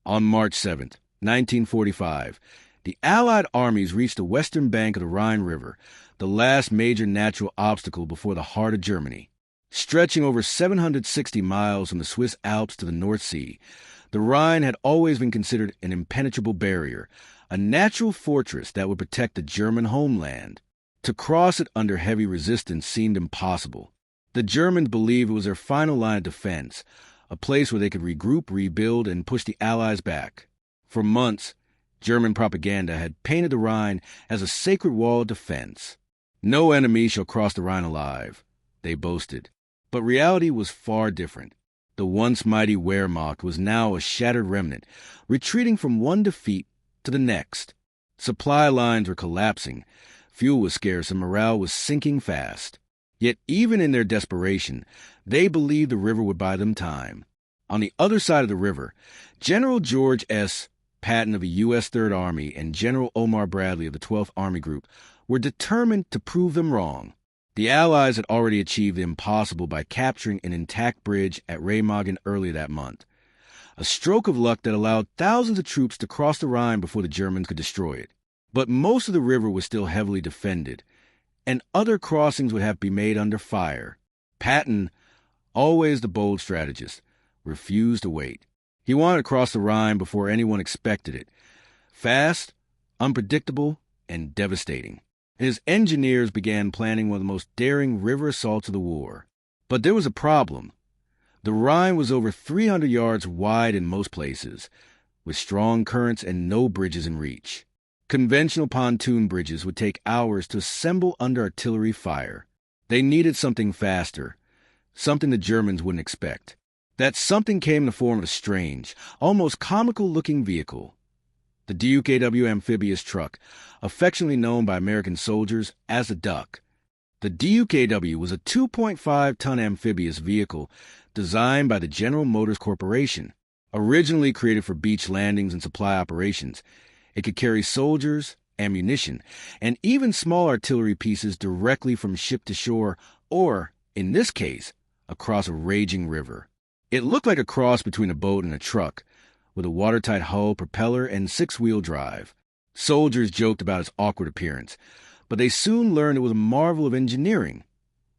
On March 7, 1945, the Allied armies reached the western bank of the Rhine River, the last major natural obstacle before the heart of Germany. Stretching over 760 miles from the Swiss Alps to the North Sea, the Rhine had always been considered an impenetrable barrier, a natural fortress that would protect the German homeland. To cross it under heavy resistance seemed impossible. The Germans believed it was their final line of defense, a place where they could regroup, rebuild, and push the Allies back. For months, German propaganda had painted the Rhine as a sacred wall of defense. No enemy shall cross the Rhine alive, they boasted. But reality was far different. The once mighty Wehrmacht was now a shattered remnant, retreating from one defeat to the next. Supply lines were collapsing, fuel was scarce, and morale was sinking fast. Yet even in their desperation, they believed the river would buy them time. On the other side of the river, General George S. Patton of the U.S. Third Army and General Omar Bradley of the 12th Army Group were determined to prove them wrong. The Allies had already achieved the impossible by capturing an intact bridge at Remagen earlier that month, a stroke of luck that allowed thousands of troops to cross the Rhine before the Germans could destroy it. But most of the river was still heavily defended, and other crossings would have to be made under fire. Patton, always the bold strategist, refused to wait. He wanted to cross the Rhine before anyone expected it. Fast, unpredictable, and devastating. His engineers began planning one of the most daring river assaults of the war. But there was a problem. The Rhine was over 300 yards wide in most places, with strong currents and no bridges in reach. Conventional pontoon bridges would take hours to assemble under artillery fire. They needed something faster, something the Germans wouldn't expect. That something came in the form of a strange, almost comical-looking vehicle. The DUKW amphibious truck, affectionately known by American soldiers as the Duck. The DUKW was a 2.5-ton amphibious vehicle designed by the General Motors Corporation. Originally created for beach landings and supply operations, it could carry soldiers, ammunition, and even small artillery pieces directly from ship to shore or, in this case, across a raging river. It looked like a cross between a boat and a truck, with a watertight hull, propeller, and six-wheel drive. Soldiers joked about its awkward appearance, but they soon learned it was a marvel of engineering,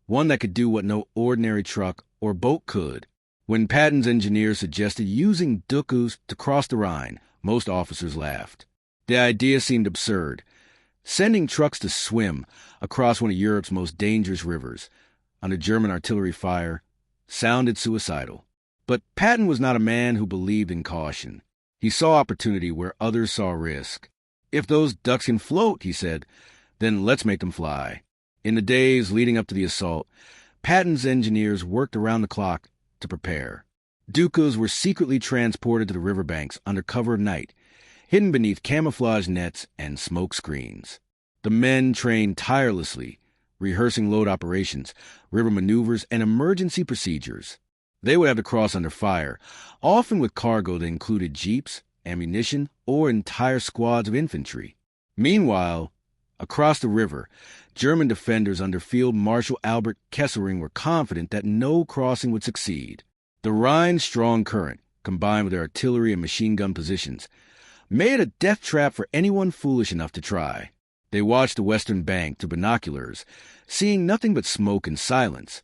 one that could do what no ordinary truck or boat could. When Patton's engineers suggested using DUKWs to cross the Rhine, most officers laughed. The idea seemed absurd. Sending trucks to swim across one of Europe's most dangerous rivers, under German artillery fire, sounded suicidal. But Patton was not a man who believed in caution. He saw opportunity where others saw risk. If those ducks can float, he said, then let's make them fly. In the days leading up to the assault, Patton's engineers worked around the clock to prepare. DUKWs were secretly transported to the riverbanks under cover of night, hidden beneath camouflage nets and smoke screens. The men trained tirelessly, rehearsing load operations, river maneuvers, and emergency procedures. They would have to cross under fire, often with cargo that included jeeps, ammunition, or entire squads of infantry. Meanwhile, across the river, German defenders under Field Marshal Albert Kesselring were confident that no crossing would succeed. The Rhine's strong current, combined with their artillery and machine gun positions, made a death trap for anyone foolish enough to try. They watched the western bank through binoculars, seeing nothing but smoke and silence,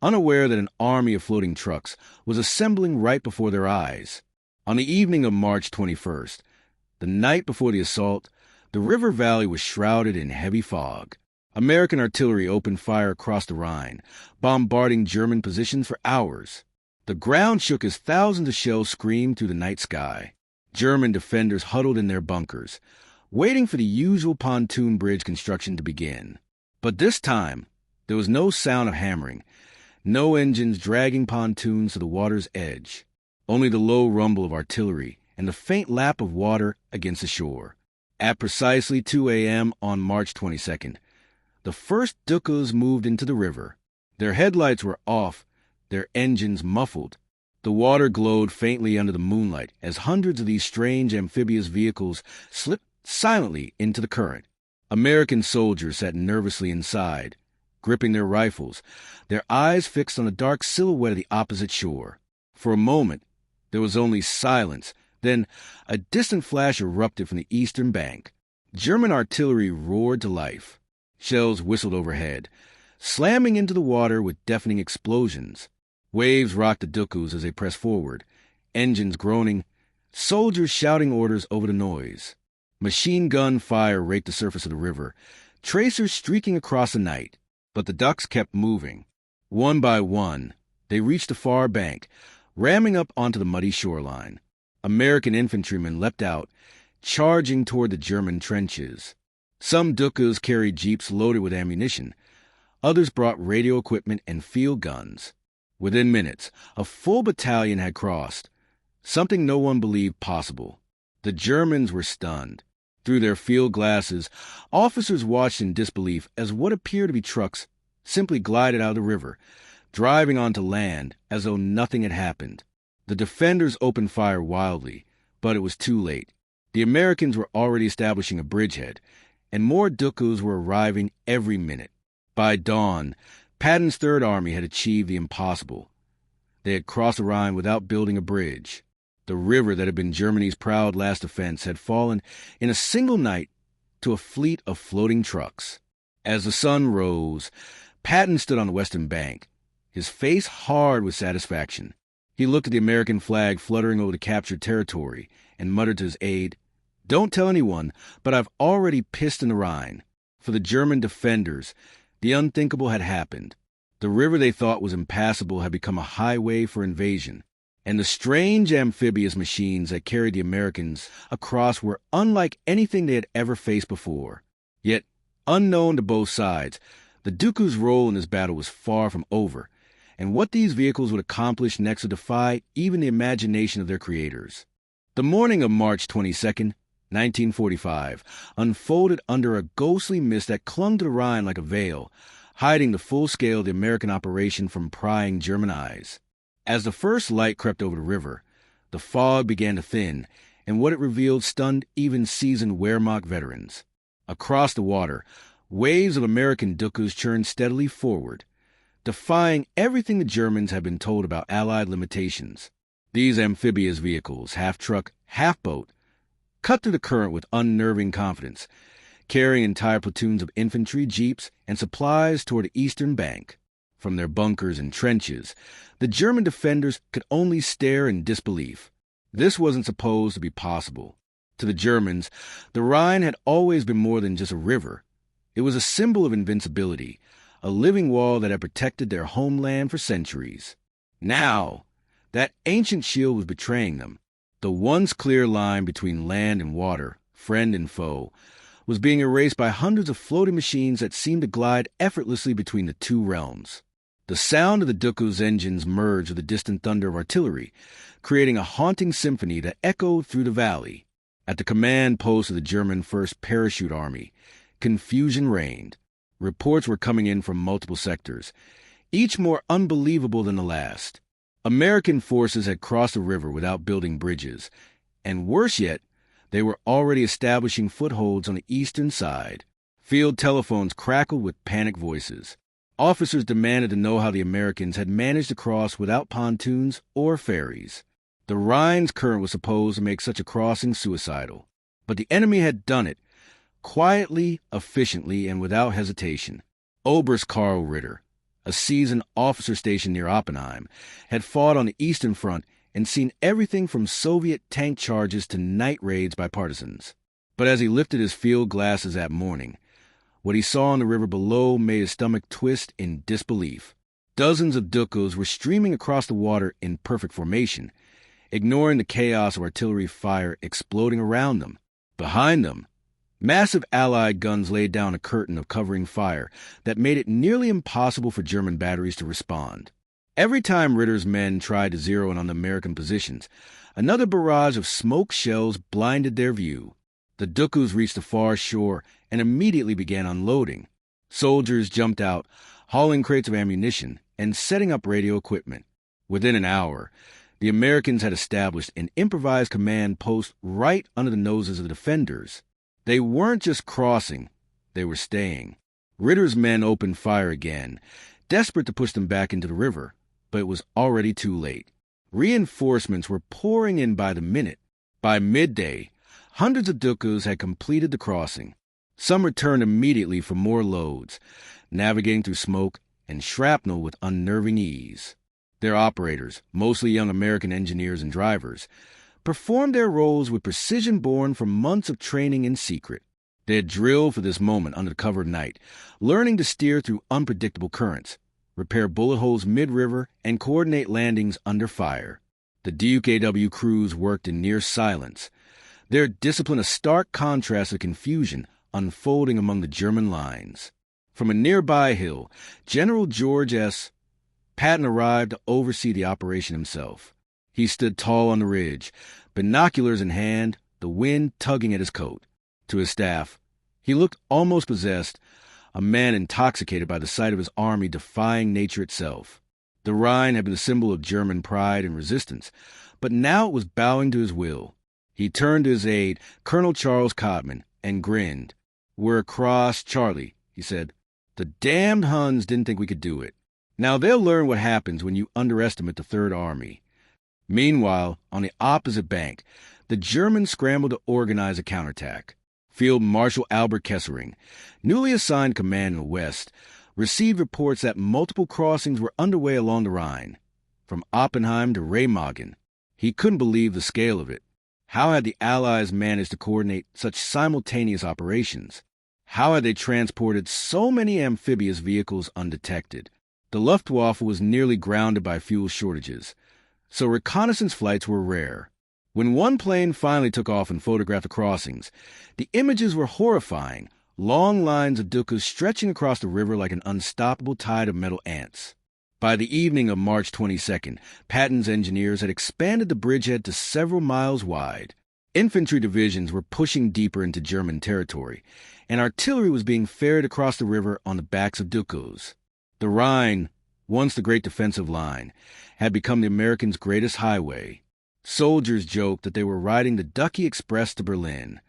unaware that an army of floating trucks was assembling right before their eyes. On the evening of March 21st, the night before the assault, the river valley was shrouded in heavy fog. American artillery opened fire across the Rhine, bombarding German positions for hours. The ground shook as thousands of shells screamed through the night sky. German defenders huddled in their bunkers, waiting for the usual pontoon bridge construction to begin. But this time, there was no sound of hammering, no engines dragging pontoons to the water's edge, only the low rumble of artillery and the faint lap of water against the shore. At precisely 2 a.m. on March 22nd, the first DUKWs moved into the river. Their headlights were off, their engines muffled. The water glowed faintly under the moonlight as hundreds of these strange amphibious vehicles slipped silently into the current. American soldiers sat nervously inside, gripping their rifles, their eyes fixed on the dark silhouette of the opposite shore. For a moment, there was only silence Then a distant flash erupted from the eastern bank. German artillery roared to life. Shells whistled overhead, slamming into the water with deafening explosions. Waves rocked the Dukus as they pressed forward, engines groaning, soldiers shouting orders over the noise. Machine gun fire raked the surface of the river, tracers streaking across the night. But the ducks kept moving. One by one, they reached the far bank, ramming up onto the muddy shoreline. American infantrymen leapt out, charging toward the German trenches. Some Dukas carried jeeps loaded with ammunition. Others brought radio equipment and field guns. Within minutes, a full battalion had crossed, something no one believed possible. The Germans were stunned. Through their field glasses, officers watched in disbelief as what appeared to be trucks simply glided out of the river, driving onto land as though nothing had happened. The defenders opened fire wildly, but it was too late. The Americans were already establishing a bridgehead, and more Dukus were arriving every minute. By dawn, Patton's Third Army had achieved the impossible. They had crossed the Rhine without building a bridge. The river that had been Germany's proud last defense had fallen in a single night to a fleet of floating trucks. As the sun rose, Patton stood on the western bank, his face hard with satisfaction. He looked at the American flag fluttering over the captured territory and muttered to his aide, "Don't tell anyone, but I've already pissed in the Rhine." For the German defenders, the unthinkable had happened. The river they thought was impassable had become a highway for invasion, and the strange amphibious machines that carried the Americans across were unlike anything they had ever faced before. Yet, unknown to both sides, the Duku's role in this battle was far from over, and what these vehicles would accomplish next would defy even the imagination of their creators. The morning of March 22nd, 1945, unfolded under a ghostly mist that clung to the Rhine like a veil, hiding the full scale of the American operation from prying German eyes. As the first light crept over the river, the fog began to thin, and what it revealed stunned even seasoned Wehrmacht veterans. Across the water, waves of American Dukus churned steadily forward, defying everything the Germans had been told about Allied limitations. These amphibious vehicles, half truck, half boat, cut through the current with unnerving confidence, carrying entire platoons of infantry, jeeps, and supplies toward the eastern bank. From their bunkers and trenches, the German defenders could only stare in disbelief. This wasn't supposed to be possible. To the Germans, the Rhine had always been more than just a river. It was a symbol of invincibility, a living wall that had protected their homeland for centuries. Now, that ancient shield was betraying them. The once clear line between land and water, friend and foe, was being erased by hundreds of floating machines that seemed to glide effortlessly between the two realms. The sound of the Duku's engines merged with the distant thunder of artillery, creating a haunting symphony that echoed through the valley. At the command post of the German 1st Parachute Army, confusion reigned. Reports were coming in from multiple sectors, each more unbelievable than the last. American forces had crossed the river without building bridges, and worse yet, they were already establishing footholds on the eastern side. Field telephones crackled with panicked voices. Officers demanded to know how the Americans had managed to cross without pontoons or ferries. The Rhine's current was supposed to make such a crossing suicidal, but the enemy had done it, quietly, efficiently, and without hesitation. Oberst Karl Ritter, a seasoned officer stationed near Oppenheim, had fought on the Eastern Front and seen everything from Soviet tank charges to night raids by partisans. But as he lifted his field glasses that morning, what he saw on the river below made his stomach twist in disbelief. Dozens of Dukus were streaming across the water in perfect formation, ignoring the chaos of artillery fire exploding around them. Behind them, massive Allied guns laid down a curtain of covering fire that made it nearly impossible for German batteries to respond. Every time Ritter's men tried to zero in on the American positions, another barrage of smoke shells blinded their view. The Dukus reached the far shore and immediately began unloading. Soldiers jumped out, hauling crates of ammunition and setting up radio equipment. Within an hour, the Americans had established an improvised command post right under the noses of the defenders. They weren't just crossing, they were staying. Ritter's men opened fire again, desperate to push them back into the river, but it was already too late. Reinforcements were pouring in by the minute. By midday, hundreds of DUKWs had completed the crossing. Some returned immediately for more loads, navigating through smoke and shrapnel with unnerving ease. Their operators, mostly young American engineers and drivers, performed their roles with precision born from months of training in secret. They had drilled for this moment under the cover of night, learning to steer through unpredictable currents, repair bullet holes mid-river, and coordinate landings under fire. The DUKW crews worked in near silence, their discipline a stark contrast of confusion unfolding among the German lines. From a nearby hill, General George S. Patton arrived to oversee the operation himself. He stood tall on the ridge, binoculars in hand, the wind tugging at his coat. To his staff, he looked almost possessed, a man intoxicated by the sight of his army defying nature itself. The Rhine had been the symbol of German pride and resistance, but now it was bowing to his will. He turned to his aide, Colonel Charles Codman, and grinned. "We're across, Charlie," he said. "The damned Huns didn't think we could do it. Now they'll learn what happens when you underestimate the Third Army." Meanwhile, on the opposite bank, the Germans scrambled to organize a counterattack. Field Marshal Albert Kesselring, newly assigned command in the west, received reports that multiple crossings were underway along the Rhine, from Oppenheim to Remagen. He couldn't believe the scale of it. How had the Allies managed to coordinate such simultaneous operations? How had they transported so many amphibious vehicles undetected? The Luftwaffe was nearly grounded by fuel shortages, so reconnaissance flights were rare. When one plane finally took off and photographed the crossings, the images were horrifying, long lines of DUKWs stretching across the river like an unstoppable tide of metal ants. By the evening of March 22nd, Patton's engineers had expanded the bridgehead to several miles wide. Infantry divisions were pushing deeper into German territory, and artillery was being ferried across the river on the backs of DUKWs. The Rhine, once the great defensive line, had become the Americans' greatest highway. Soldiers joked that they were riding the Ducky Express to Berlin.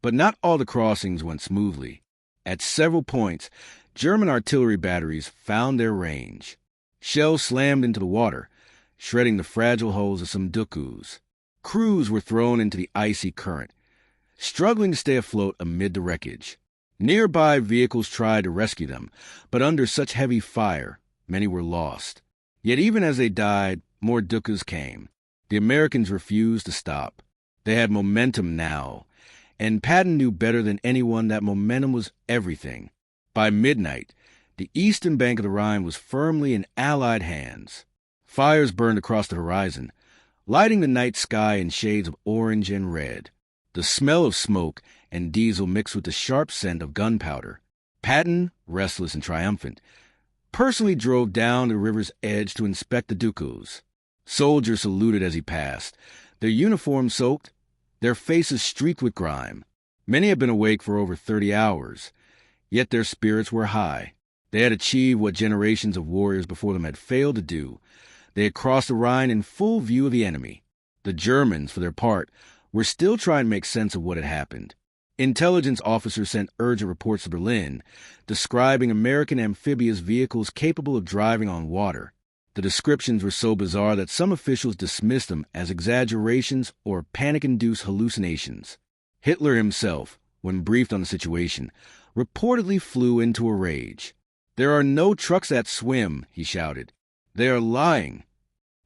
But not all the crossings went smoothly. At several points, German artillery batteries found their range. Shells slammed into the water, shredding the fragile hulls of some DUKWs. Crews were thrown into the icy current, struggling to stay afloat amid the wreckage. Nearby vehicles tried to rescue them, but under such heavy fire, many were lost. Yet even as they died, more DUKWs came. The Americans refused to stop. They had momentum now, and Patton knew better than anyone that momentum was everything. By midnight, the eastern bank of the Rhine was firmly in Allied hands. Fires burned across the horizon, lighting the night sky in shades of orange and red. The smell of smoke and diesel mixed with the sharp scent of gunpowder. Patton, restless and triumphant, personally drove down the river's edge to inspect the DUKWs. Soldiers saluted as he passed, their uniforms soaked, their faces streaked with grime. Many had been awake for over 30 hours, yet their spirits were high. They had achieved what generations of warriors before them had failed to do. They had crossed the Rhine in full view of the enemy. The Germans, for their part, were still trying to make sense of what had happened. Intelligence officers sent urgent reports to Berlin, describing American amphibious vehicles capable of driving on water. The descriptions were so bizarre that some officials dismissed them as exaggerations or panic-induced hallucinations. Hitler himself, when briefed on the situation, reportedly flew into a rage. "There are no trucks that swim," he shouted. "They are lying."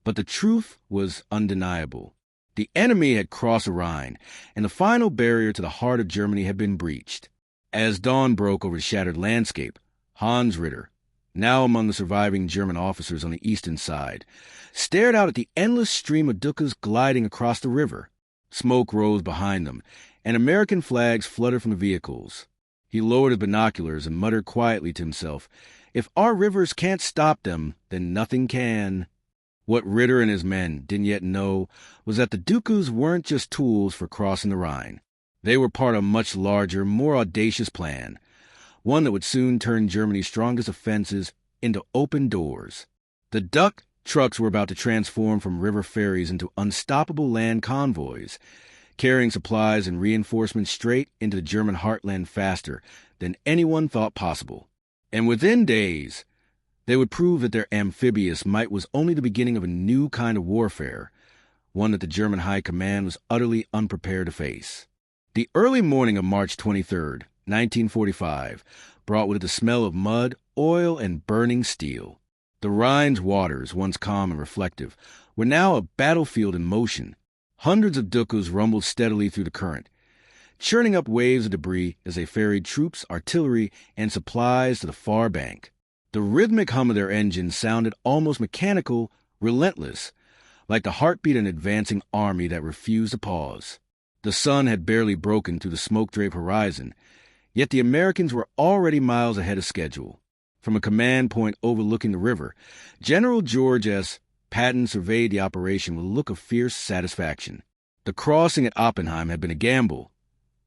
But the truth was undeniable. The enemy had crossed the Rhine, and the final barrier to the heart of Germany had been breached. As dawn broke over the shattered landscape, Hans Ritter, now among the surviving German officers on the eastern side, stared out at the endless stream of DUKWs gliding across the river. Smoke rose behind them, and American flags fluttered from the vehicles. He lowered his binoculars and muttered quietly to himself, "If our rivers can't stop them, then nothing can." What Ritter and his men didn't yet know was that the DUKWs weren't just tools for crossing the Rhine. They were part of a much larger, more audacious plan, one that would soon turn Germany's strongest offenses into open doors. The Duck Trucks were about to transform from river ferries into unstoppable land convoys, carrying supplies and reinforcements straight into the German heartland faster than anyone thought possible. And within days, they would prove that their amphibious might was only the beginning of a new kind of warfare, one that the German High Command was utterly unprepared to face. The early morning of March 23, 1945, brought with it the smell of mud, oil, and burning steel. The Rhine's waters, once calm and reflective, were now a battlefield in motion. Hundreds of DUKWs rumbled steadily through the current, churning up waves of debris as they ferried troops, artillery, and supplies to the far bank. The rhythmic hum of their engines sounded almost mechanical, relentless, like the heartbeat of an advancing army that refused to pause. The sun had barely broken through the smoke-draped horizon, yet the Americans were already miles ahead of schedule. From a command point overlooking the river, General George S. Patton surveyed the operation with a look of fierce satisfaction. The crossing at Oppenheim had been a gamble,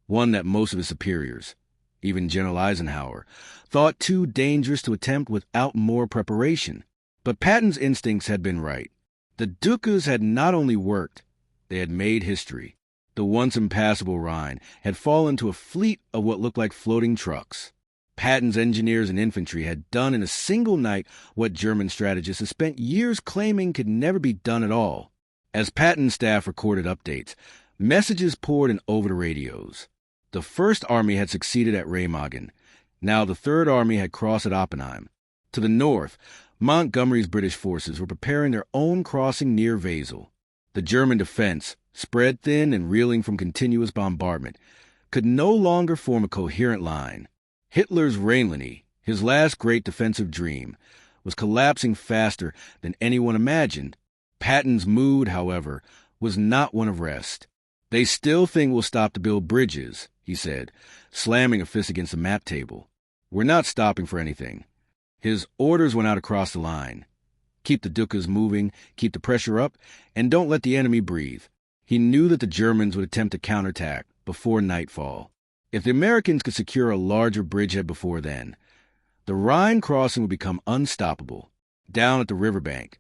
one that most of his superiors, even General Eisenhower, thought too dangerous to attempt without more preparation. But Patton's instincts had been right. The DUKWs had not only worked, they had made history. The once impassable Rhine had fallen to a fleet of what looked like floating trucks. Patton's engineers and infantry had done in a single night what German strategists had spent years claiming could never be done at all. As Patton's staff recorded updates, messages poured in over the radios. The First Army had succeeded at Remagen. Now the Third Army had crossed at Oppenheim. To the north, Montgomery's British forces were preparing their own crossing near Wesel. The German defense, spread thin and reeling from continuous bombardment, could no longer form a coherent line. Hitler's Rheinlinie, his last great defensive dream, was collapsing faster than anyone imagined. Patton's mood, however, was not one of rest. "They still think we'll stop to build bridges," he said, slamming a fist against the map table. "We're not stopping for anything." His orders went out across the line. Keep the DUKWs moving, keep the pressure up, and don't let the enemy breathe. He knew that the Germans would attempt to counterattack before nightfall. If the Americans could secure a larger bridgehead before then, the Rhine crossing would become unstoppable. Down at the riverbank,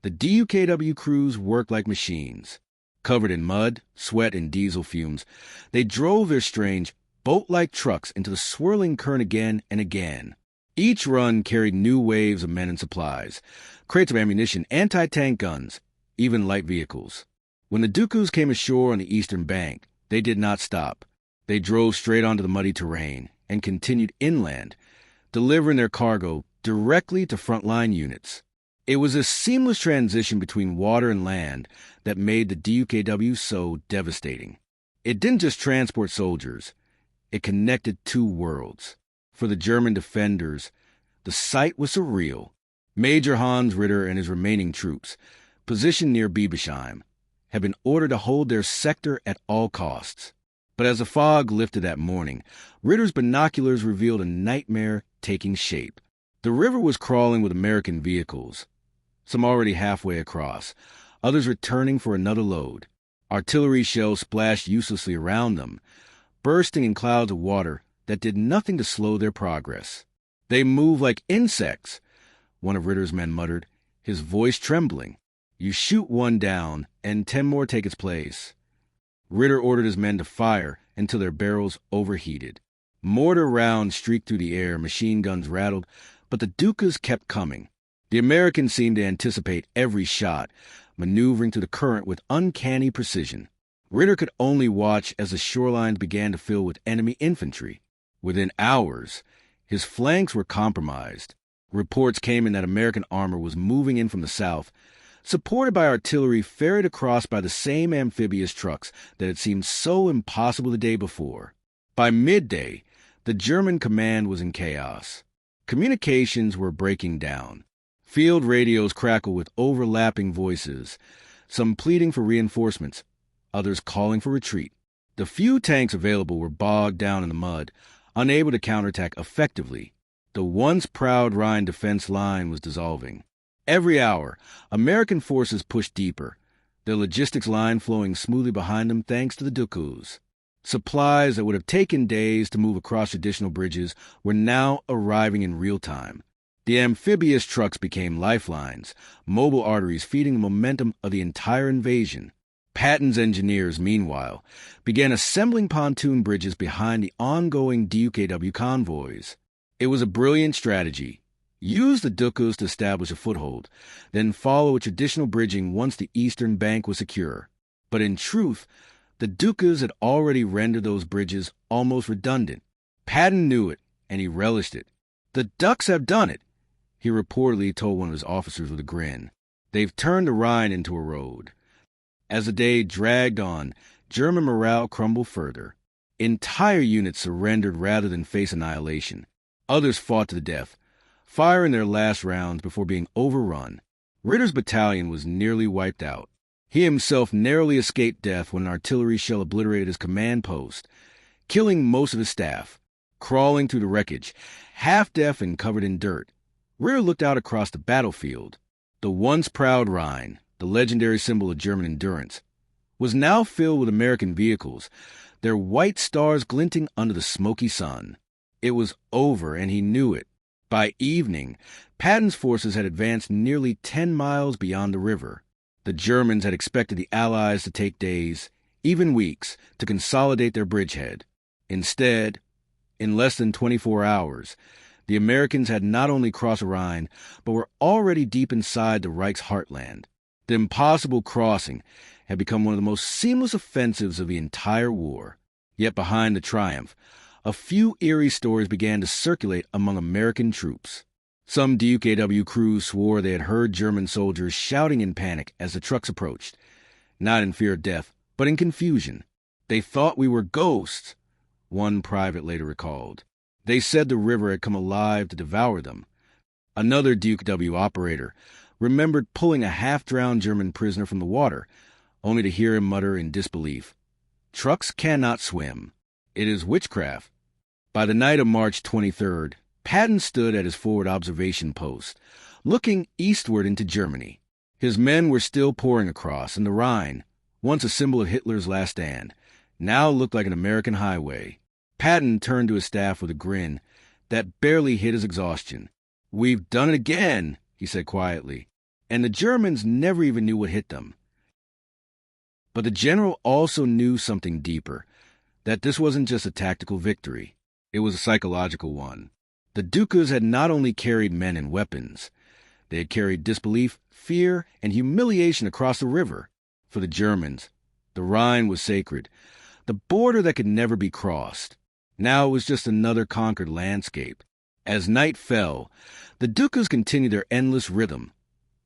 the DUKW crews worked like machines. Covered in mud, sweat, and diesel fumes, they drove their strange, boat-like trucks into the swirling current again and again. Each run carried new waves of men and supplies, crates of ammunition, anti-tank guns, even light vehicles. When the DUKWs came ashore on the eastern bank, they did not stop. They drove straight onto the muddy terrain and continued inland, delivering their cargo directly to frontline units. It was this seamless transition between water and land that made the DUKW so devastating. It didn't just transport soldiers. It connected two worlds. For the German defenders, the sight was surreal. Major Hans Ritter and his remaining troops, positioned near Biebesheim, had been ordered to hold their sector at all costs. But as the fog lifted that morning, Ritter's binoculars revealed a nightmare taking shape. The river was crawling with American vehicles, some already halfway across, others returning for another load. Artillery shells splashed uselessly around them, bursting in clouds of water that did nothing to slow their progress. "They move like insects," one of Ritter's men muttered, his voice trembling. "You shoot one down, and 10 more take its place." Ritter ordered his men to fire until their barrels overheated. Mortar rounds streaked through the air, machine guns rattled, but the DUKWs kept coming. The Americans seemed to anticipate every shot, maneuvering through the current with uncanny precision. Ritter could only watch as the shorelines began to fill with enemy infantry. Within hours, his flanks were compromised. Reports came in that American armor was moving in from the south, supported by artillery ferried across by the same amphibious trucks that had seemed so impossible the day before. By midday, the German command was in chaos. Communications were breaking down. Field radios crackled with overlapping voices, some pleading for reinforcements, others calling for retreat. The few tanks available were bogged down in the mud, unable to counterattack effectively. The once proud Rhine defense line was dissolving. Every hour, American forces pushed deeper, their logistics line flowing smoothly behind them thanks to the DUKWs. Supplies that would have taken days to move across traditional bridges were now arriving in real time. The amphibious trucks became lifelines, mobile arteries feeding the momentum of the entire invasion. Patton's engineers, meanwhile, began assembling pontoon bridges behind the ongoing DUKW convoys. It was a brilliant strategy, use the DUKWs to establish a foothold, then follow a traditional bridging once the eastern bank was secure. But in truth, the DUKWs had already rendered those bridges almost redundant. Patton knew it, and he relished it. "The Ducks have done it," he reportedly told one of his officers with a grin. "They've turned the Rhine into a road." As the day dragged on, German morale crumbled further. Entire units surrendered rather than face annihilation. Others fought to the death, firing their last rounds before being overrun. Ritter's battalion was nearly wiped out. He himself narrowly escaped death when an artillery shell obliterated his command post, killing most of his staff. Crawling through the wreckage, half-deaf and covered in dirt, Ritter looked out across the battlefield. The once proud Rhine, the legendary symbol of German endurance, was now filled with American vehicles, their white stars glinting under the smoky sun. It was over, and he knew it. By evening, Patton's forces had advanced nearly 10 miles beyond the river. The Germans had expected the Allies to take days, even weeks, to consolidate their bridgehead. Instead, in less than 24 hours, the Americans had not only crossed the Rhine, but were already deep inside the Reich's heartland. The impossible crossing had become one of the most seamless offensives of the entire war. Yet behind the triumph, a few eerie stories began to circulate among American troops. Some DUKW crews swore they had heard German soldiers shouting in panic as the trucks approached, not in fear of death, but in confusion. "They thought we were ghosts," one private later recalled. They said the river had come alive to devour them. Another DUKW operator remembered pulling a half-drowned German prisoner from the water, only to hear him mutter in disbelief, "Trucks cannot swim. It is witchcraft." By the night of March 23rd, Patton stood at his forward observation post, looking eastward into Germany. His men were still pouring across, and the Rhine, once a symbol of Hitler's last stand, now looked like an American highway. Patton turned to his staff with a grin that barely hid his exhaustion. "We've done it again," he said quietly, "and the Germans never even knew what hit them." But the general also knew something deeper, that this wasn't just a tactical victory. It was a psychological one. The DUKWs had not only carried men and weapons, they had carried disbelief, fear, and humiliation across the river. For the Germans, the Rhine was sacred, the border that could never be crossed. Now it was just another conquered landscape. As night fell, the DUKWs continued their endless rhythm,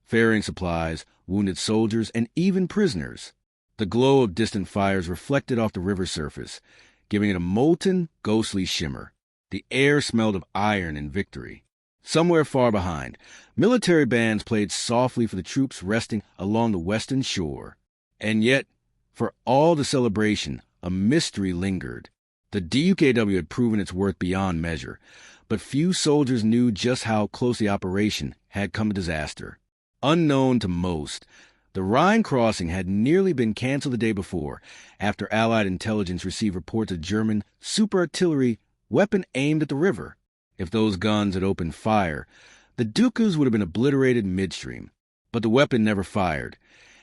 ferrying supplies, wounded soldiers, and even prisoners. The glow of distant fires reflected off the river surface, giving it a molten, ghostly shimmer. The air smelled of iron and victory. Somewhere far behind, military bands played softly for the troops resting along the western shore. And yet, for all the celebration, a mystery lingered. The DUKW had proven its worth beyond measure, but few soldiers knew just how close the operation had come to disaster. Unknown to most, the Rhine crossing had nearly been canceled the day before, after Allied intelligence received reports of German super-artillery weapon aimed at the river. If those guns had opened fire, the DUKWs would have been obliterated midstream. But the weapon never fired,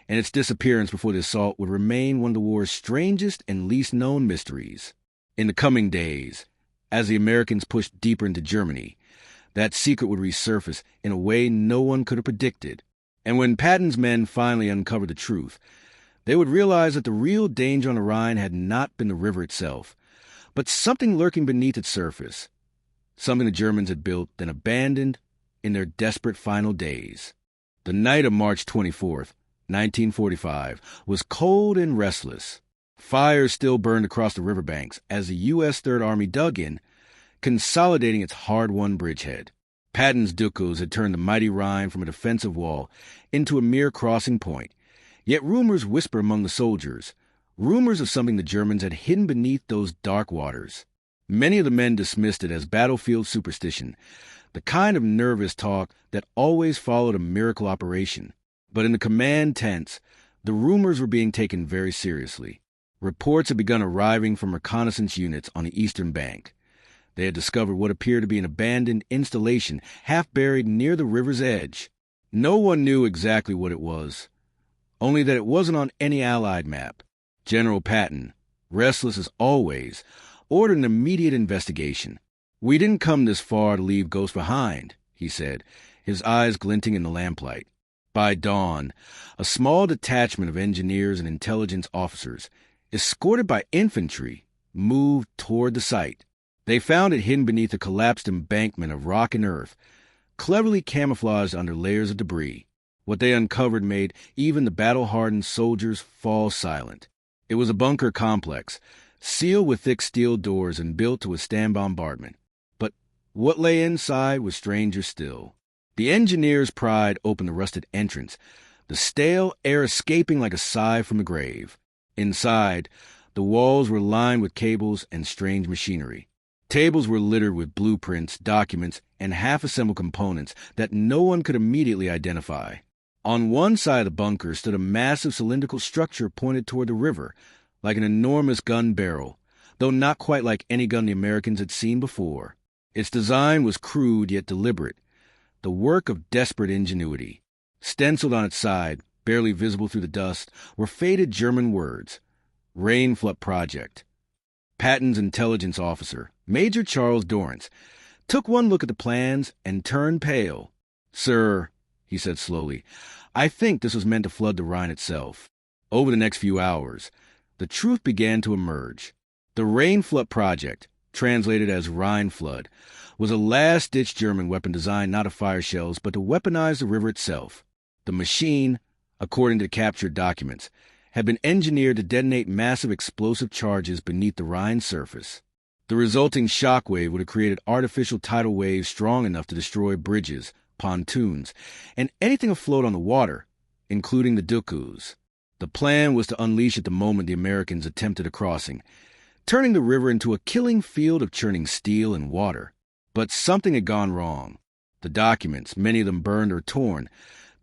and its disappearance before the assault would remain one of the war's strangest and least known mysteries. In the coming days, as the Americans pushed deeper into Germany, that secret would resurface in a way no one could have predicted. And when Patton's men finally uncovered the truth, they would realize that the real danger on the Rhine had not been the river itself, but something lurking beneath its surface, something the Germans had built, then abandoned in their desperate final days. The night of March 24th, 1945, was cold and restless. Fires still burned across the riverbanks as the U.S. Third Army dug in, consolidating its hard-won bridgehead. Patton's DUKWs had turned the mighty Rhine from a defensive wall into a mere crossing point. Yet rumors whisper among the soldiers, rumors of something the Germans had hidden beneath those dark waters. Many of the men dismissed it as battlefield superstition, the kind of nervous talk that always followed a miracle operation. But in the command tents, the rumors were being taken very seriously. Reports had begun arriving from reconnaissance units on the eastern bank. They had discovered what appeared to be an abandoned installation half buried near the river's edge. No one knew exactly what it was, only that it wasn't on any Allied map. General Patton, restless as always, ordered an immediate investigation. "We didn't come this far to leave ghosts behind," he said, his eyes glinting in the lamplight. By dawn, a small detachment of engineers and intelligence officers, escorted by infantry, moved toward the site. They found it hidden beneath a collapsed embankment of rock and earth, cleverly camouflaged under layers of debris. What they uncovered made even the battle-hardened soldiers fall silent. It was a bunker complex, sealed with thick steel doors and built to withstand bombardment. But what lay inside was stranger still. The engineers pried open the rusted entrance, the stale air escaping like a sigh from the grave. Inside, the walls were lined with cables and strange machinery. Tables were littered with blueprints, documents, and half-assembled components that no one could immediately identify. On one side of the bunker stood a massive cylindrical structure pointed toward the river, like an enormous gun barrel, though not quite like any gun the Americans had seen before. Its design was crude yet deliberate, the work of desperate ingenuity. Stenciled on its side, barely visible through the dust, were faded German words: Rheinflut Project. Patton's intelligence officer, Major Charles Dorrance, took one look at the plans and turned pale. "Sir," he said slowly, "I think this was meant to flood the Rhine itself." Over the next few hours, the truth began to emerge. The Rheinflut Project, translated as Rhine Flood, was a last-ditch German weapon designed not to fire shells but to weaponize the river itself. The machine, according to captured documents, had been engineered to detonate massive explosive charges beneath the Rhine surface. The resulting shockwave would have created artificial tidal waves strong enough to destroy bridges, pontoons, and anything afloat on the water, including the DUKWs. The plan was to unleash it the moment the Americans attempted a crossing, turning the river into a killing field of churning steel and water. But something had gone wrong. The documents, many of them burned or torn,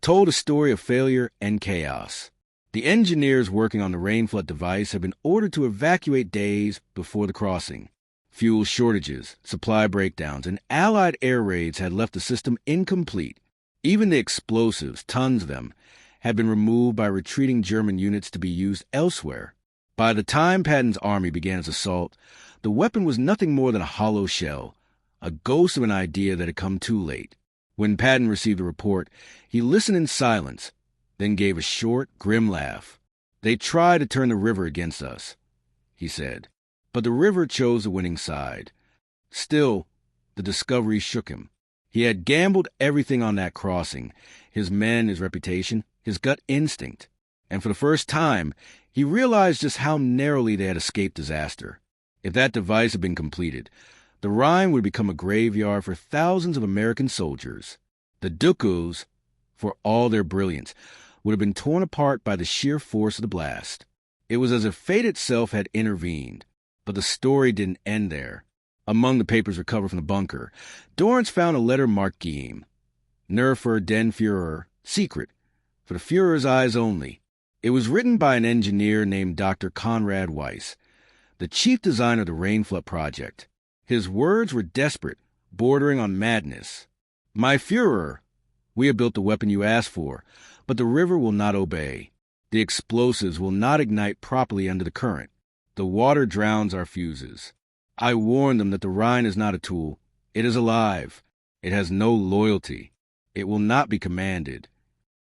told a story of failure and chaos. The engineers working on the Rheinflut device had been ordered to evacuate days before the crossing. Fuel shortages, supply breakdowns, and Allied air raids had left the system incomplete. Even the explosives, tons of them, had been removed by retreating German units to be used elsewhere. By the time Patton's army began its assault, the weapon was nothing more than a hollow shell, a ghost of an idea that had come too late. When Patton received the report, he listened in silence, then gave a short, grim laugh. "They tried to turn the river against us," he said, "but the river chose the winning side." Still, the discovery shook him. He had gambled everything on that crossing, his men, his reputation, his gut instinct, and for the first time, he realized just how narrowly they had escaped disaster. If that device had been completed, the Rhine would become a graveyard for thousands of American soldiers. The DUKWs, for all their brilliance, would have been torn apart by the sheer force of the blast. It was as if fate itself had intervened. But the story didn't end there. Among the papers recovered from the bunker, Dorrance found a letter marked Geheim, nur für den Führer, secret, for the Führer's eyes only. It was written by an engineer named Dr. Konrad Weiss, the chief designer of the Rheinflut Project. His words were desperate, bordering on madness. "My Führer, we have built the weapon you asked for, but the river will not obey. The explosives will not ignite properly under the current. The water drowns our fuses. I warned them that the Rhine is not a tool. It is alive. It has no loyalty. It will not be commanded."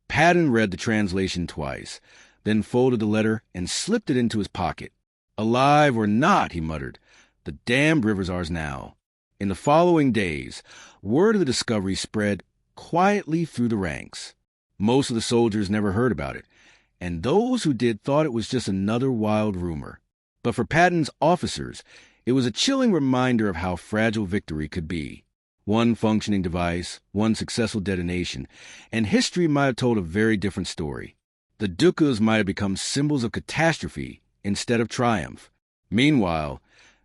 Patton read the translation twice, then folded the letter and slipped it into his pocket. "Alive or not," he muttered, "the damned river's ours now." In the following days, word of the discovery spread quietly through the ranks. Most of the soldiers never heard about it, and those who did thought it was just another wild rumor. But for Patton's officers, it was a chilling reminder of how fragile victory could be. One functioning device, one successful detonation, and history might have told a very different story. The DUKWs might have become symbols of catastrophe instead of triumph. Meanwhile,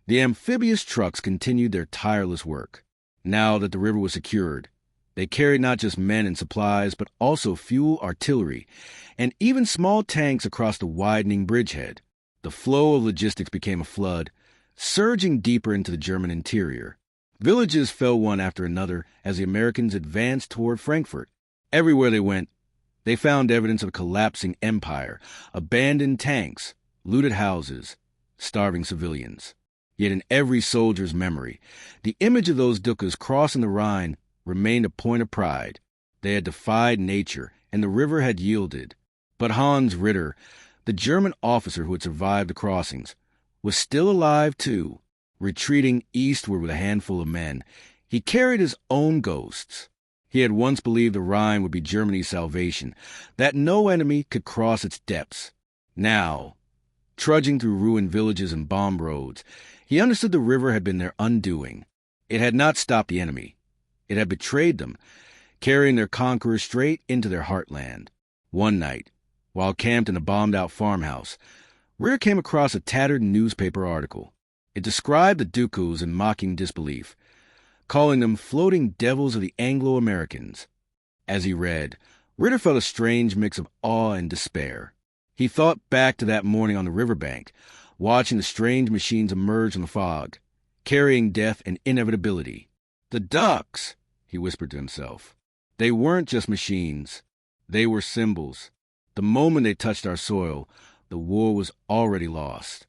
the amphibious trucks continued their tireless work. Now that the river was secured, they carried not just men and supplies, but also fuel, artillery, and even small tanks across the widening bridgehead. The flow of logistics became a flood, surging deeper into the German interior. Villages fell one after another as the Americans advanced toward Frankfurt. Everywhere they went, they found evidence of a collapsing empire, abandoned tanks, looted houses, starving civilians. Yet in every soldier's memory, the image of those DUKWs crossing the Rhine remained a point of pride. They had defied nature, and the river had yielded. But Hans Ritter, the German officer who had survived the crossings, was still alive too, retreating eastward with a handful of men. He carried his own ghosts. He had once believed the Rhine would be Germany's salvation, that no enemy could cross its depths. Now, trudging through ruined villages and bombed roads, he understood the river had been their undoing. It had not stopped the enemy. It had betrayed them, carrying their conquerors straight into their heartland. One night, while camped in a bombed-out farmhouse, Ritter came across a tattered newspaper article. It described the Dukus in mocking disbelief, calling them floating devils of the Anglo-Americans. As he read, Ritter felt a strange mix of awe and despair. He thought back to that morning on the riverbank, watching the strange machines emerge from the fog, carrying death and inevitability. The ducks, he whispered to himself. They weren't just machines. They were symbols. The moment they touched our soil, the war was already lost.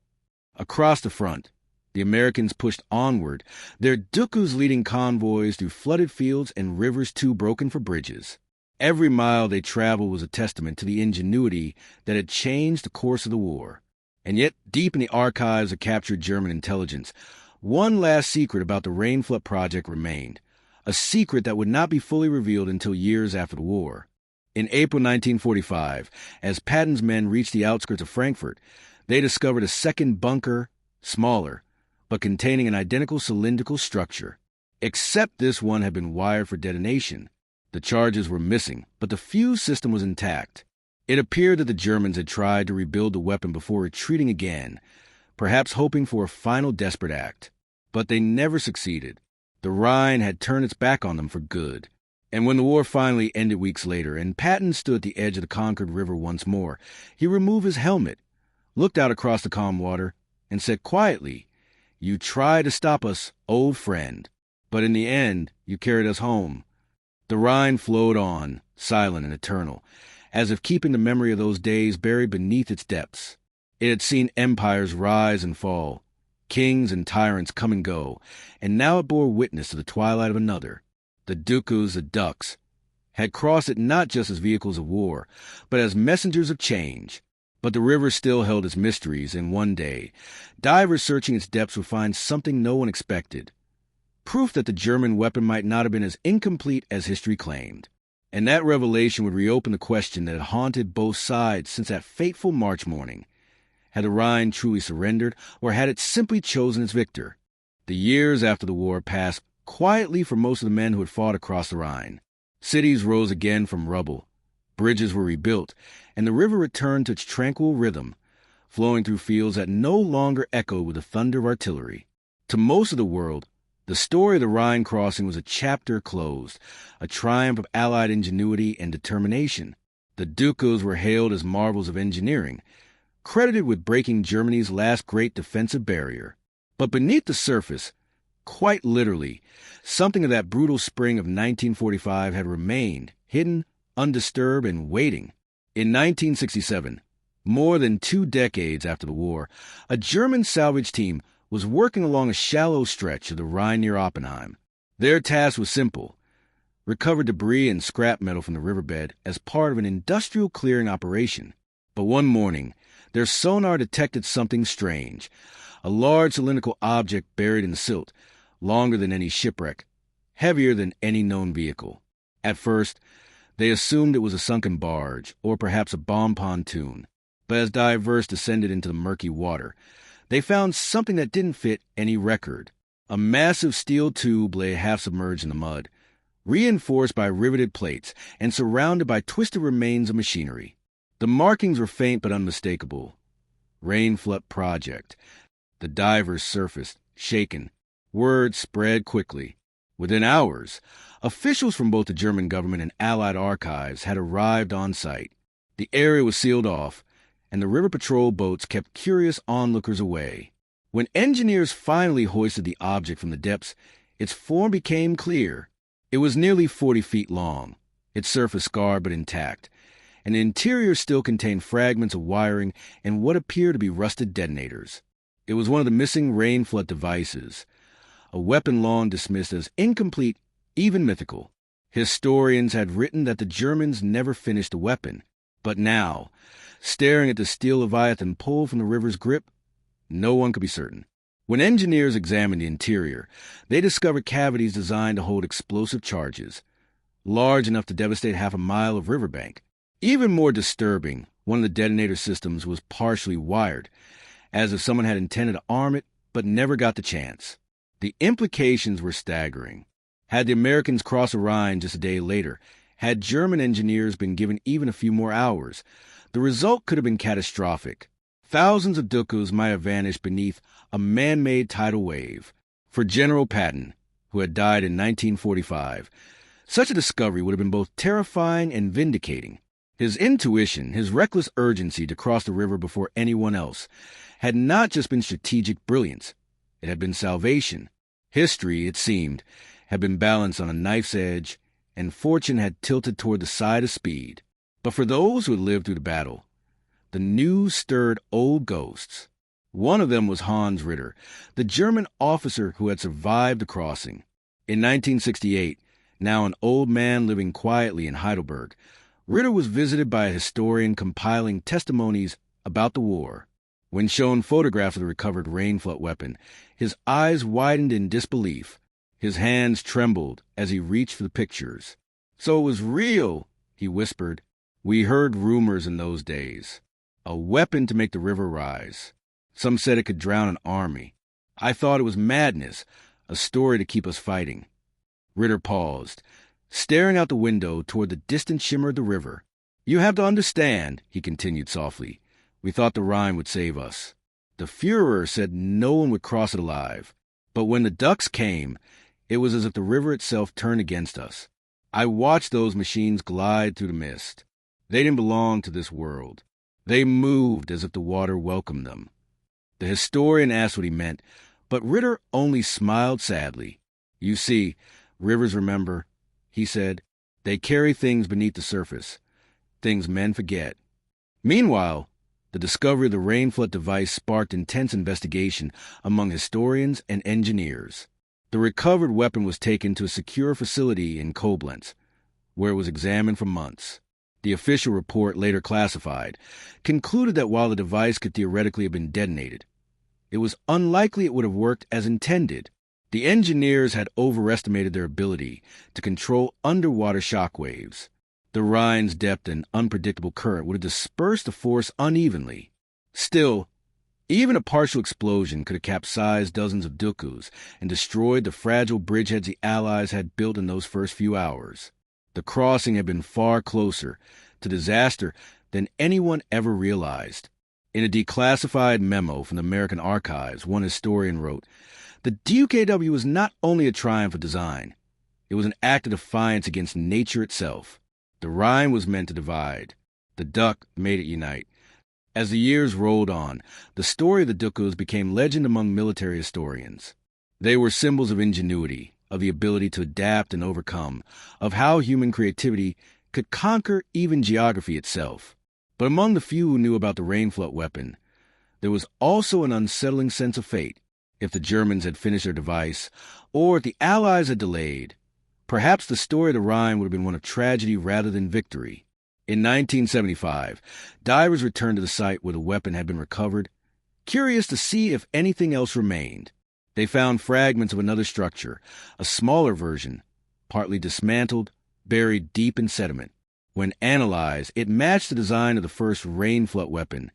Across the front, the Americans pushed onward, their Dukus leading convoys through flooded fields and rivers too broken for bridges. Every mile they traveled was a testament to the ingenuity that had changed the course of the war. And yet, deep in the archives of captured German intelligence, one last secret about the Rheinflut Project remained, a secret that would not be fully revealed until years after the war. In April 1945, as Patton's men reached the outskirts of Frankfurt, they discovered a second bunker, smaller, but containing an identical cylindrical structure. Except this one had been wired for detonation. The charges were missing, but the fuse system was intact. It appeared that the Germans had tried to rebuild the weapon before retreating again, perhaps hoping for a final desperate act. But they never succeeded. The Rhine had turned its back on them for good. And when the war finally ended weeks later, and Patton stood at the edge of the conquered river once more, he removed his helmet, looked out across the calm water, and said quietly, "You tried to stop us, old friend, but in the end, you carried us home." The Rhine flowed on, silent and eternal, as if keeping the memory of those days buried beneath its depths. It had seen empires rise and fall, kings and tyrants come and go, and now it bore witness to the twilight of another. The Dukus, the ducks, had crossed it not just as vehicles of war, but as messengers of change. But the river still held its mysteries, and one day, divers searching its depths would find something no one expected. Proof that the German weapon might not have been as incomplete as history claimed. And that revelation would reopen the question that had haunted both sides since that fateful March morning. Had the Rhine truly surrendered, or had it simply chosen its victor? The years after the war passed quietly for most of the men who had fought across the Rhine. Cities rose again from rubble. Bridges were rebuilt, and the river returned to its tranquil rhythm, flowing through fields that no longer echoed with the thunder of artillery. To most of the world, the story of the Rhine crossing was a chapter closed, a triumph of Allied ingenuity and determination. The Dukus were hailed as marvels of engineering, credited with breaking Germany's last great defensive barrier. But beneath the surface, quite literally, something of that brutal spring of 1945 had remained, hidden, undisturbed, and waiting. In 1967, more than 2 decades after the war, a German salvage team was working along a shallow stretch of the Rhine near Oppenheim. Their task was simple: recover debris and scrap metal from the riverbed as part of an industrial clearing operation. But one morning, their sonar detected something strange, a large cylindrical object buried in silt, longer than any shipwreck, heavier than any known vehicle. At first, they assumed it was a sunken barge, or perhaps a bomb pontoon. But as divers descended into the murky water, they found something that didn't fit any record. A massive steel tube lay half submerged in the mud, reinforced by riveted plates and surrounded by twisted remains of machinery. The markings were faint but unmistakable. Rheinflut Project. The divers surfaced, shaken. Word spread quickly. Within hours, officials from both the German government and Allied archives had arrived on site. The area was sealed off, and the river patrol boats kept curious onlookers away. When engineers finally hoisted the object from the depths, its form became clear. It was nearly 40 feet long, its surface scarred but intact, and the interior still contained fragments of wiring and what appeared to be rusted detonators. It was one of the missing Rheinflut devices, a weapon long dismissed as incomplete even mythical. Historians had written that the Germans never finished the weapon. But now, staring at the steel leviathan pulled from the river's grip, no one could be certain. When engineers examined the interior, they discovered cavities designed to hold explosive charges, large enough to devastate half a mile of riverbank. Even more disturbing, one of the detonator systems was partially wired, as if someone had intended to arm it but never got the chance. The implications were staggering. Had the Americans crossed the Rhine just a day later, had German engineers been given even a few more hours, the result could have been catastrophic. Thousands of Dukas might have vanished beneath a man-made tidal wave. For General Patton, who had died in 1945, such a discovery would have been both terrifying and vindicating. His intuition, his reckless urgency to cross the river before anyone else, had not just been strategic brilliance. It had been salvation. History, it seemed, had been balanced on a knife's edge, and fortune had tilted toward the side of speed. But for those who had lived through the battle, the news stirred old ghosts. One of them was Hans Ritter, the German officer who had survived the crossing. In 1968, now an old man living quietly in Heidelberg, Ritter was visited by a historian compiling testimonies about the war. When shown photographs of the recovered Rheinflut weapon, his eyes widened in disbelief. His hands trembled as he reached for the pictures. "So it was real," he whispered. "We heard rumors in those days. A weapon to make the river rise. Some said it could drown an army. I thought it was madness, a story to keep us fighting." Ritter paused, staring out the window toward the distant shimmer of the river. "You have to understand," he continued softly, "we thought the Rhine would save us. The Führer said no one would cross it alive. But when the ducks came, it was as if the river itself turned against us. I watched those machines glide through the mist. They didn't belong to this world. They moved as if the water welcomed them." The historian asked what he meant, but Ritter only smiled sadly. "You see, rivers remember," he said. "They carry things beneath the surface, things men forget." Meanwhile, the discovery of the Rheinflut device sparked intense investigation among historians and engineers. The recovered weapon was taken to a secure facility in Koblenz, where it was examined for months. The official report, later classified, concluded that while the device could theoretically have been detonated, it was unlikely it would have worked as intended. The engineers had overestimated their ability to control underwater shock waves. The Rhine's depth and unpredictable current would have dispersed the force unevenly. Still, even a partial explosion could have capsized dozens of Dukas and destroyed the fragile bridgeheads the Allies had built in those first few hours. The crossing had been far closer to disaster than anyone ever realized. In a declassified memo from the American Archives, one historian wrote, "The DUKW was not only a triumph of design, it was an act of defiance against nature itself. The Rhine was meant to divide. The duck made it unite." As the years rolled on, the story of the Dukas became legend among military historians. They were symbols of ingenuity, of the ability to adapt and overcome, of how human creativity could conquer even geography itself. But among the few who knew about the Rheinflut weapon, there was also an unsettling sense of fate. If the Germans had finished their device, or if the Allies had delayed, perhaps the story of the Rhine would have been one of tragedy rather than victory. In 1975, divers returned to the site where the weapon had been recovered, curious to see if anything else remained. They found fragments of another structure, a smaller version, partly dismantled, buried deep in sediment. When analyzed, it matched the design of the first Rheinflut weapon,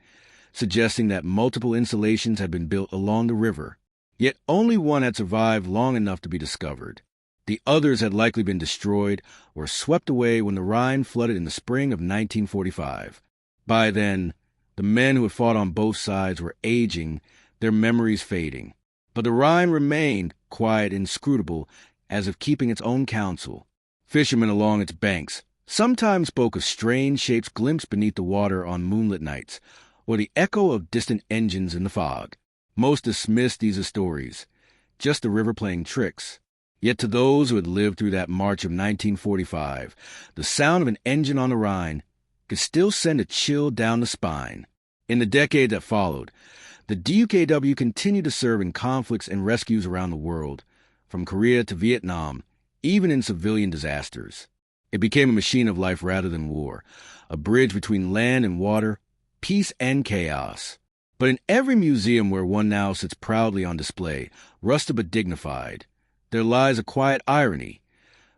suggesting that multiple installations had been built along the river. Yet only one had survived long enough to be discovered. The others had likely been destroyed or swept away when the Rhine flooded in the spring of 1945. By then, the men who had fought on both sides were aging, their memories fading. But the Rhine remained quiet and inscrutable, as if keeping its own counsel. Fishermen along its banks sometimes spoke of strange shapes glimpsed beneath the water on moonlit nights, or the echo of distant engines in the fog. Most dismissed these as stories, just the river playing tricks. Yet to those who had lived through that March of 1945, the sound of an engine on the Rhine could still send a chill down the spine. In the decade that followed, the DUKW continued to serve in conflicts and rescues around the world, from Korea to Vietnam, even in civilian disasters. It became a machine of life rather than war, a bridge between land and water, peace and chaos. But in every museum where one now sits proudly on display, rusted but dignified, there lies a quiet irony.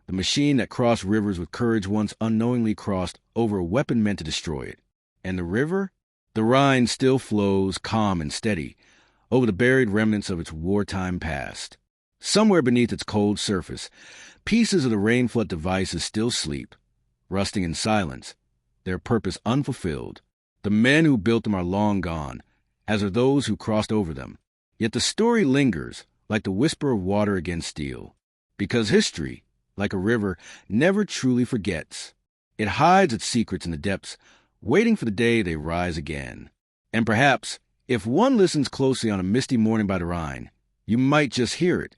The machine that crossed rivers with courage once unknowingly crossed over a weapon meant to destroy it. And the river? The Rhine still flows, calm and steady, over the buried remnants of its wartime past. Somewhere beneath its cold surface, pieces of the Rheinflut devices still sleep, rusting in silence, their purpose unfulfilled. The men who built them are long gone, as are those who crossed over them. Yet the story lingers, like the whisper of water against steel. Because history, like a river, never truly forgets. It hides its secrets in the depths, waiting for the day they rise again. And perhaps, if one listens closely on a misty morning by the Rhine, you might just hear it.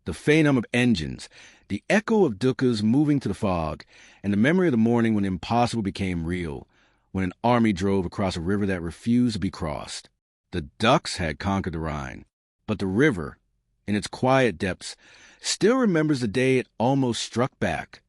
The faint hum of engines, the echo of dukkers moving to the fog, and the memory of the morning when the impossible became real, when an army drove across a river that refused to be crossed. The ducks had conquered the Rhine, but the river, in its quiet depths, still remembers the day it almost struck back.